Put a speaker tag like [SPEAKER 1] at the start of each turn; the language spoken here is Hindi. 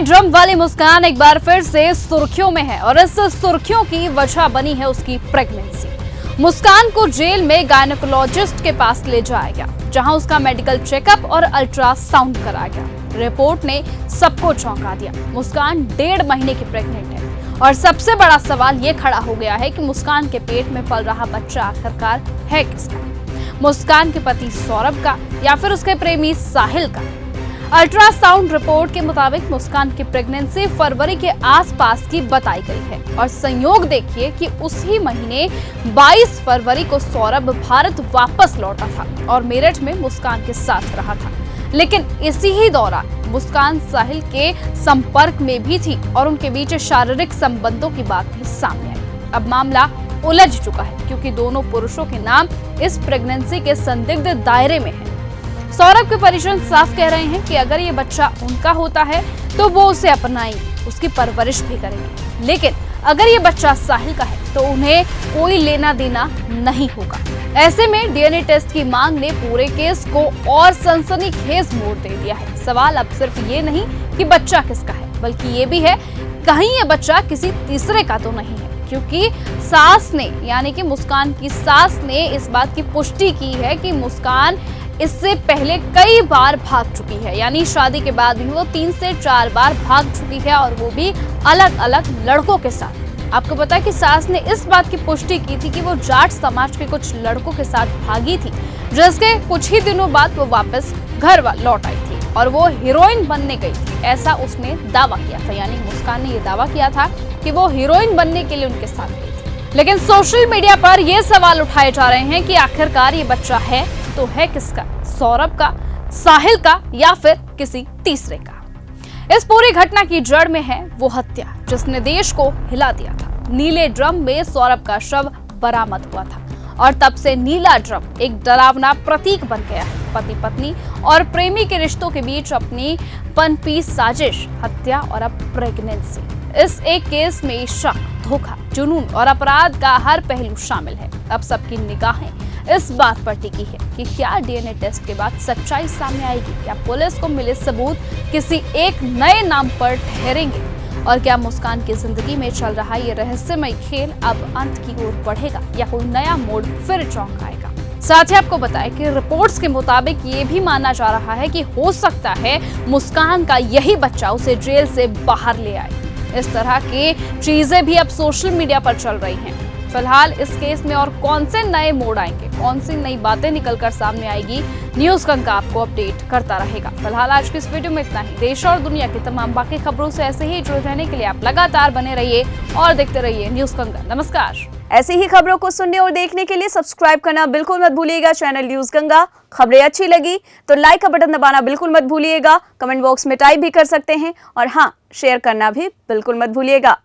[SPEAKER 1] ड्रम वाली मुस्कान एक बार फिर से सुर्खियों में है और इस सुर्खियों की वजह बनी है उसकी प्रेगनेंसी। मुस्कान को जेल में गायनेकोलॉजिस्ट के पास ले जाया गया, जहां उसका मेडिकल चेकअप और अल्ट्रासाउंड कराया गया। रिपोर्ट ने सबको चौंका दिया। मुस्कान 1.5 महीने की प्रेग्नेंट है और सबसे बड़ा सवाल ये खड़ा हो गया है कि मुस्कान के पेट में पल रहा बच्चा आखिरकार है किसका? मुस्कान के पति सौरभ का या फिर उसके प्रेमी साहिल का? अल्ट्रासाउंड रिपोर्ट के मुताबिक मुस्कान की प्रेगनेंसी फरवरी के आसपास की बताई गई है और संयोग देखिए कि उसी महीने 22 फरवरी को सौरभ भारत वापस लौटा था और मेरठ में मुस्कान के साथ रहा था। लेकिन इसी ही दौरान मुस्कान साहिल के संपर्क में भी थी और उनके बीच शारीरिक संबंधों की बात भी सामने आई। अब मामला उलझ चुका है क्योंकि दोनों पुरुषों के नाम इस प्रेगनेंसी के संदिग्ध दायरे में है। सौरभ के परिजन साफ कह रहे हैं कि अगर ये बच्चा उनका होता है तो वो उसे अपनाएंगे, उसकी परवरिश भी करेंगे, लेकिन अगर ये बच्चा साहिल का है तो उन्हें कोई लेना देना नहीं होगा। ऐसे में डीएनए टेस्ट की मांग ने पूरे केस को और सनसनीखेज मोड़ दे दिया है। सवाल अब सिर्फ ये नहीं कि बच्चा किसका है, बल्कि ये भी है कहीं ये बच्चा किसी तीसरे का तो नहीं है, क्योंकि सास ने यानी कि मुस्कान की सास ने इस बात की पुष्टि की है कि मुस्कान इससे पहले कई बार भाग चुकी है, यानी शादी के बाद भी वो 3 से 4 बार भाग चुकी है और वो भी अलग अलग लड़कों के साथ। आपको पता है कि सास ने इस बात की पुष्टि की थी कि वो जाट समाज के कुछ लड़कों के साथ भागी थी, जिसके कुछ ही दिनों बाद वो वापस घर लौट आई थी और वो हीरोइन बनने गई थी, ऐसा उसने दावा किया था। यानी मुस्कान ने ये दावा किया था कि वो हीरोइन बनने के लिए उनके साथ गई थी। लेकिन सोशल मीडिया पर ये सवाल उठाए जा रहे हैं कि आखिरकार ये बच्चा है तो है किसका? सौरभ का, साहिल का या फिर किसी तीसरे का? इस पूरी घटना की जड़ में है वो हत्या जिसने देश को हिला दिया था। नीले ड्रम में सौरभ का शव बरामद हुआ था और तब से नीला ड्रम एक डरावना प्रतीक बन गया है। पति पत्नी और प्रेमी के रिश्तों के बीच अपनी पनपी साजिश, हत्या और अब प्रेगनेंसी। इस एक केस में शक, धोखा, जुनून और अपराध का हर पहलू शामिल है। अब सबकी निगाहें इस बात पर टिकी है कि क्या डीएनए टेस्ट के बाद सच्चाई सामने आएगी, क्या पुलिस को मिले सबूत किसी एक नए नाम पर ठहरेंगे और क्या मुस्कान की जिंदगी में चल रहा ये रहस्यमय खेल अब अंत की ओर बढ़ेगा या कोई नया मोड़ फिर चौंकाएगा। साथ ही आपको बताएं कि रिपोर्ट्स के मुताबिक ये भी माना जा रहा है कि हो सकता है मुस्कान का यही बच्चा उसे जेल से बाहर ले आए। इस तरह की चीजें भी अब सोशल मीडिया पर चल रही हैं। फिलहाल इस केस में और कौन से नए मोड़ आएंगे, कौन सी नई बातें निकलकर सामने आएगी, न्यूज गंगा आपको अपडेट करता रहेगा। फिलहाल आज की इस वीडियो में इतना ही। देश और दुनिया की तमाम बाकी खबरों से ऐसे ही जुड़े रहने के लिए आप लगातार बने रहिए और देखते रहिए न्यूज गंगा। नमस्कार।
[SPEAKER 2] ऐसी ही खबरों को सुनने और देखने के लिए सब्सक्राइब करना बिल्कुल मत भूलिएगा चैनल न्यूज गंगा। खबरें अच्छी लगी तो लाइक का बटन दबाना बिल्कुल मत भूलिएगा। कमेंट बॉक्स में टाइप भी कर सकते हैं और हाँ, शेयर करना भी बिल्कुल मत भूलिएगा।